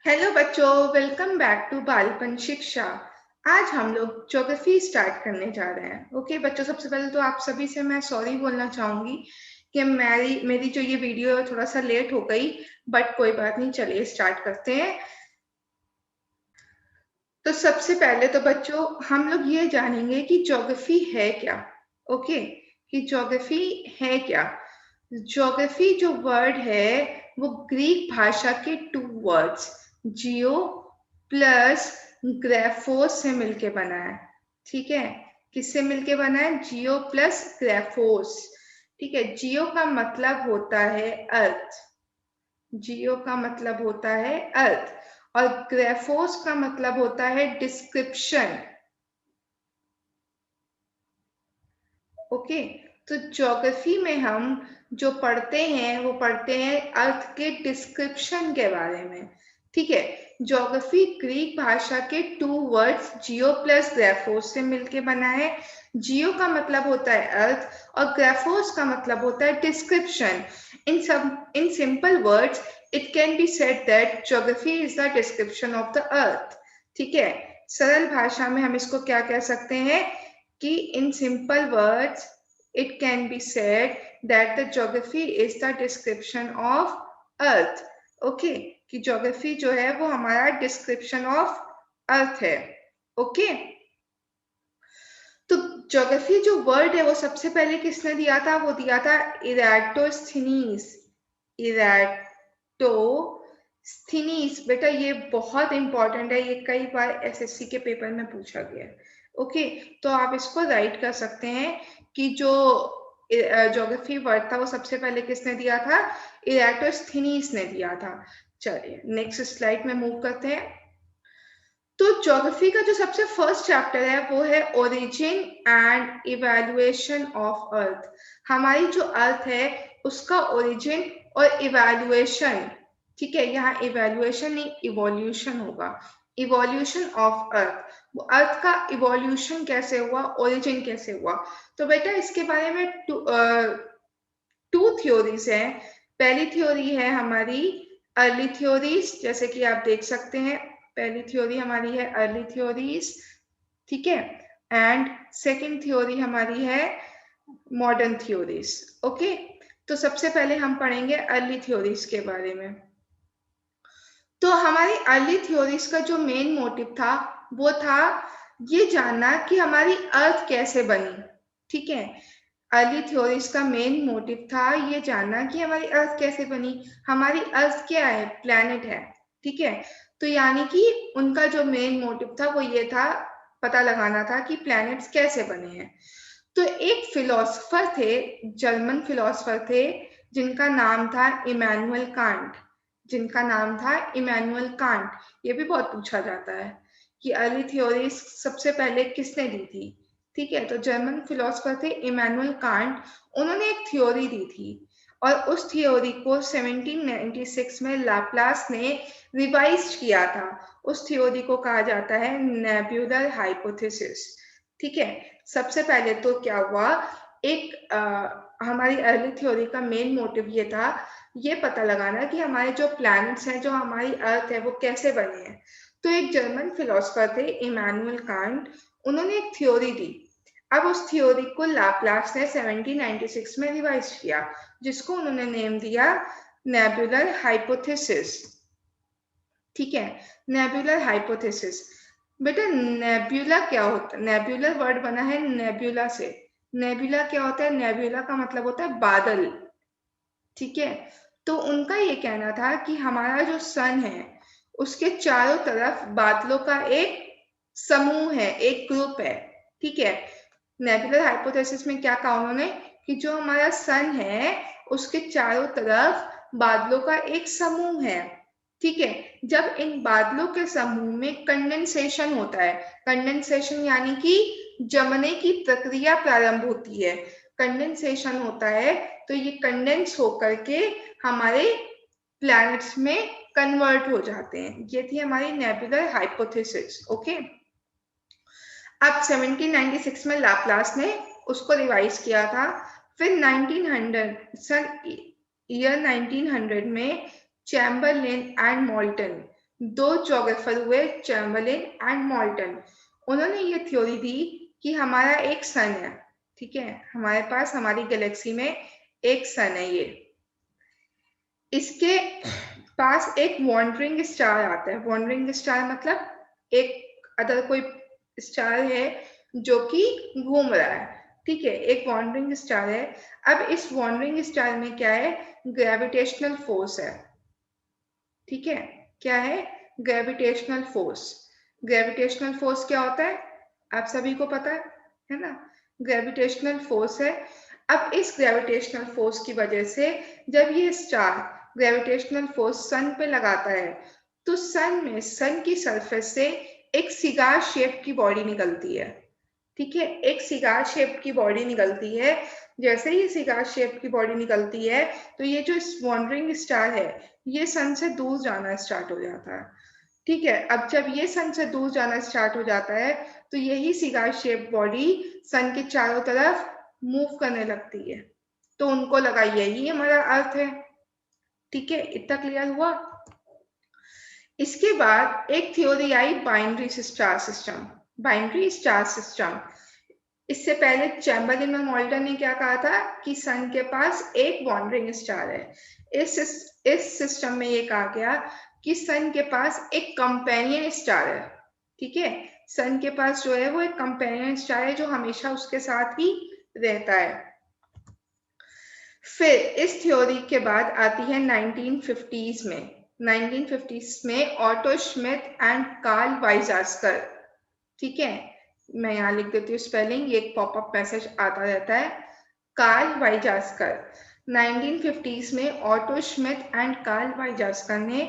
Hello बच्चों, welcome back to बालपन शिक्षा। आज हम लोग ज्योग्राफी स्टार्ट करने जा रहे हैं। ओके बच्चों, सबसे पहले तो आप सभी से मैं सॉरी बोलना चाहूंगी कि मेरी जो ये वीडियो है थोड़ा सा लेट हो गई, बट कोई बात नहीं, चलिए स्टार्ट करते हैं। तो सबसे पहले तो बच्चों हम लोग ये जानेंगे कि ज्योग्राफी है क्या। ओके, कि ज्योग्राफी है क्या। ज्योग्राफी जो वर्ड है वो ग्रीक भाषा के टू वर्ड्स जियो प्लस ग्रेफोस से मिलके बना है। ठीक है, किससे मिलके बना है? जियो प्लस ग्रेफोस। ठीक है, जियो का मतलब होता है अर्थ। जियो का मतलब होता है अर्थ और ग्रेफोस का मतलब होता है डिस्क्रिप्शन। ओके, तो ज्योग्राफी में हम जो पढ़ते हैं वो पढ़ते हैं अर्थ के डिस्क्रिप्शन के बारे में। ठीक है, ज्योग्राफी ग्रीक भाषा के टू वर्ड्स जियो प्लस ग्रेफोस से मिलके बना है। जियो का मतलब होता है अर्थ और ग्रेफोस का मतलब होता है description. In simple words it can be said that geography is the description of the earth. ठीक है, सरल भाषा में हम इसको क्या कह सकते हैं कि in simple words it can be said that the geography is the description of earth. Okay, कि geography जो है वो हमारा description of earth है। ओके, तो ज्योग्राफी जो वर्ड है वो सबसे पहले किसने दिया था? वो दिया था इराटोस्थीनीस। इराटोस्थीनीस। बेटा ये बहुत इंपॉर्टेंट है, ये कई बार एसएससी के पेपर में पूछा गया है। ओके, तो आप इसको राइट कर सकते हैं कि जो ज्योग्राफी वर्ड था वो सबसे पहले किसने दिया था? इराटोस्थीनीस ने दिया था। चलिए नेक्स्ट स्लाइड में मूव करते हैं। तो ज्योग्राफी का जो सबसे फर्स्ट चैप्टर है वो है origin and evaluation of earth. हमारी जो अर्थ है उसका ओरिजिन और इवैल्यूएशन। ठीक है, यहाँ इवैल्यूएशन नहीं इवोल्यूशन होगा। इवोल्यूशन ऑफ अर्थ, वो अर्थ का इवोल्यूशन कैसे हुआ, ओरिजिन कैसे हुआ। तो बेटा इसके बारे में टू थ्योरीज है। पहली थ्योरी है हमारी अर्ली थ्योरीज, जैसे कि आप देख सकते हैं पहली थ्योरी हमारी है अर्ली थ्योरीज। ठीक है, एंड सेकंड थ्योरी हमारी है मॉडर्न थ्योरीज। ओके, तो सबसे पहले हम पढ़ेंगे अर्ली थ्योरीज के बारे में। तो हमारी अर्ली थ्योरीज का जो मेन मोटिव था वो था ये जानना कि हमारी अर्थ कैसे बनी। ठीक है, अर्ली थ्योरीज का मेन मोटिव था ये जानना कि हमारी अर्थ कैसे बनी। हमारी अर्थ क्या है? प्लैनेट है। ठीक है, तो यानी कि उनका जो मेन मोटिव था वो ये था पता लगाना था कि प्लैनेट्स कैसे बने हैं। तो एक फिलोसफर थे, जर्मन फिलोसफर थे जिनका नाम था इमैनुअल कांट। जिनका नाम था इमैनुअल कांट। ये भी बहुत पूछा जाता है कि अर्ली थ्योरीज सबसे पहले किसने दी थी। ठीक है, तो जर्मन फिलोसफर थे इमैनुअल कांट। उन्होंने एक थ्योरी दी थी और उस थ्योरी को 1796 में लाप्लास ने रिवाइज किया था। उस थ्योरी को कहा जाता है नेबुलर हाइपोथेसिस। ठीक है, सबसे पहले तो क्या हुआ, एक हमारी अर्ली थ्योरी का मेन मोटिव ये था ये पता लगाना कि हमारे जो प्लैनेट्स हैं, जो हमारी अर्थ है, वो कैसे बने हैं। तो एक जर्मन फिलोसफर थे इमैनुअल कांट, उन्होंने एक थ्योरी दी। अब उस थ्योरी को लाप्लास ने 1796 में रिवाइज किया, जिसको उन्होंने नेम दिया नेबुलर हाइपोथेसिस। ठीक है, नेबुलर हाइपोथेसिस। बेटा नेब्यूला क्या होता है? नेब्यूलर वर्ड बना है नेब्यूला से। नेब्यूला क्या होता है? नेब्यूला का मतलब होता है बादल। ठीक है, तो उनका ये कहना था कि हमारा जो सन है उसके चारों तरफ बादलों का एक समूह है, एक ग्रुप है। ठीक है, नेबुलर हाइपोथेसिस में क्या कहा उन्होंने कि जो हमारा सन है उसके चारों तरफ बादलों का एक समूह है। ठीक है, जब इन बादलों के समूह में कंडेंसेशन होता है, कंडेंसेशन यानी कि जमने की प्रक्रिया प्रारंभ होती है, कंडेंसेशन होता है, तो ये कंडेंस होकर के हमारे प्लैनेट्स में कन्वर्ट हो जाते हैं। ये थी हमारी नेबुलर हाइपोथेसिस। ओके, अब 1796 में लाप्लास ने उसको रिवाइज किया था। फिर 1900 सन ईयर 1900 में चैम्बरलेन एंड मोल्टन, दो जोग्राफर हुए, चैम्बरलिन एंड मॉल्टन। उन्होंने ये थ्योरी दी कि हमारा एक सन है, ठीक है, हमारे पास हमारी गैलेक्सी में एक सन है, ये इसके पास एक वॉन्डरिंग स्टार आता है। वॉन्डरिंग स्टार मतलब एक अदर कोई स्टार है जो कि घूम रहा है, ठीक है, एक वॉन्डरिंग स्टार है। अब इस वॉन्डरिंग स्टार में क्या है, ग्रेविटेशनल फोर्स है, ठीक है, क्या है, ग्रेविटेशनल फोर्स। ग्रेविटेशनल फोर्स क्या होता है, आप सभी को पता है ना, ग्रेविटेशनल फोर्स है। अब इस ग्रेविटेशनल फोर्स की वजह से जब ये स्टार ग्रेविटेशनल फोर्स सन पे लगाता है तो सन में, सन की सरफेस से एक सिगार शेप की बॉडी निकलती है, ठीक है, एक सिगार शेप की बॉडी निकलती है। जैसे ही सिगार शेप की बॉडी निकलती है तो ये जो वॉन्डरिंग स्टार है ये सन से दूर जाना स्टार्ट हो जाता है, ठीक है। अब जब ये सन से दूर जाना स्टार्ट हो जाता है तो यही सिगार शेप बॉडी सन के चारों तरफ मूव करने लगती है, तो उनको लगा यही हमारा अर्थ है, ठीक है, इतना क्लियर हुआ। इसके बाद एक थ्योरी आई binary star system. Binary star system, इससे पहले चैम्बरलिन और मॉल्टन ने क्या कहा था कि सन के पास एक वॉन्डरिंग स्टार है। इस सिस्टम में ये कहा गया कि सन के पास एक कंपेनियन स्टार है, ठीक है, सन के पास जो है वो एक कंपेनियन स्टार है जो हमेशा उसके साथ ही रहता है। फिर इस थ्योरी के बाद आती है 1950s में। 1950s में ऑटो श्मिट एंड कार्ल वाइजास्कर, ठीक है, मैं यहाँ लिख देती हूँ स्पेलिंग, ये एक पॉपअप मैसेज आता रहता है। कार्ल वाइजास्कर, 1950s में ऑटो श्मिट एंड कार्ल वाइजास्कर ने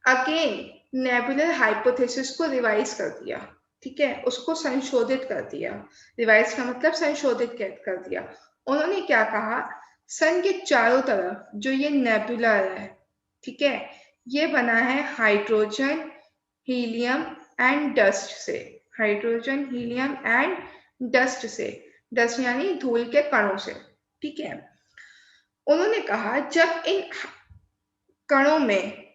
अगेन नेबुलर हाइपोथेसिस को रिवाइज कर दिया, ठीक है, उसको संशोधित कर दिया। रिवाइज का मतलब संशोधित कर दिया। उन्होंने क्या कहा, सन के चारों तरफ जो ये नेबुला है, ठीक है, ये बना है हाइड्रोजन, हीलियम एंड डस्ट से। हाइड्रोजन, हीलियम एंड डस्ट से, डस्ट यानी धूल के कणों से, ठीक है। उन्होंने कहा जब इन कणों में,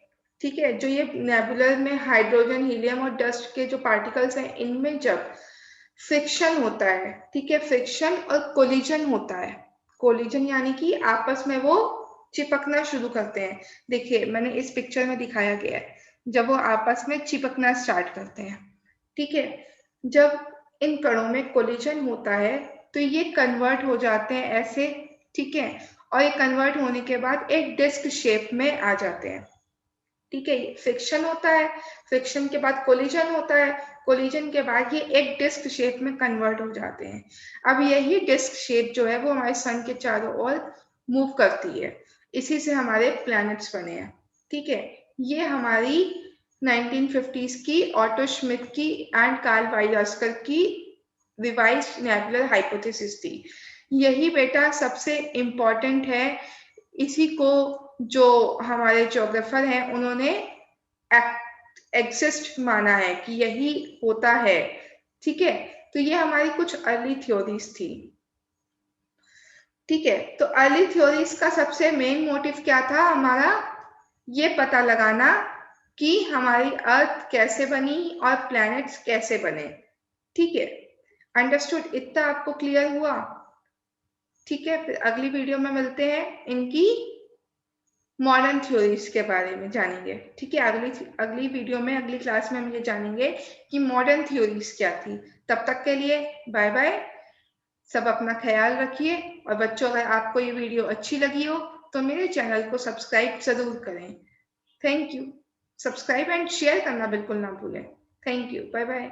ठीक है, जो ये नेबुलर में हाइड्रोजन, हीलियम और डस्ट के जो पार्टिकल्स हैं इनमें जब फ्रिक्शन होता है, ठीक है, फ्रिक्शन और कोलिजन होता है। कोलिजन यानी कि आपस में वो चिपकना शुरू करते हैं। देखिए मैंने इस पिक्चर में दिखाया गया है, जब वो आपस में चिपकना स्टार्ट करते हैं, ठीक है, जब इन कणों में कोलिजन होता है तो ये कन्वर्ट हो जाते हैं ऐसे, ठीक है, और ये कन्वर्ट होने के बाद एक डिस्क शेप में आ जाते हैं, ठीक है। फ्रिक्शन होता है, फ्रिक्शन के बाद कोलिजन होता है, कोलिजन के बाद ये एक डिस्क शेप में कन्वर्ट हो जाते हैं। अब यही डिस्क शेप जो है वो हमारे सन के चारों ओर मूव करती है, इसी से हमारे प्लैनेट्स बने हैं, ठीक है। ये हमारी 1950s की ऑटो श्मिट की एंड कार्ल वाइजास्कर की रिवाइज नेबुलर हाइपोथेसिस थी। यही बेटा सबसे इम्पोर्टेंट है, इसी को जो हमारे ज्योग्राफर हैं उन्होंने एग्जिस्ट माना है कि यही होता है, ठीक है। तो ये हमारी कुछ अर्ली थ्योरीज थी, ठीक है। तो अर्ली थ्योरीज का सबसे मेन मोटिव क्या था हमारा, ये पता लगाना कि हमारी अर्थ कैसे बनी और प्लैनेट्स कैसे बने, ठीक है। अंडरस्टूड, इतना आपको क्लियर हुआ, ठीक है। फिर अगली वीडियो में मिलते हैं, इनकी मॉडर्न थ्योरीज के बारे में जानेंगे, ठीक है। अगली वीडियो में, अगली क्लास में हम ये जानेंगे कि मॉडर्न थ्योरीज क्या थी। तब तक के लिए बाय बाय, सब अपना ख्याल रखिए। और बच्चों अगर आपको ये वीडियो अच्छी लगी हो तो मेरे चैनल को सब्सक्राइब जरूर करें। Thank you. Subscribe and share करना बिल्कुल ना भूलें। Thank you, bye bye.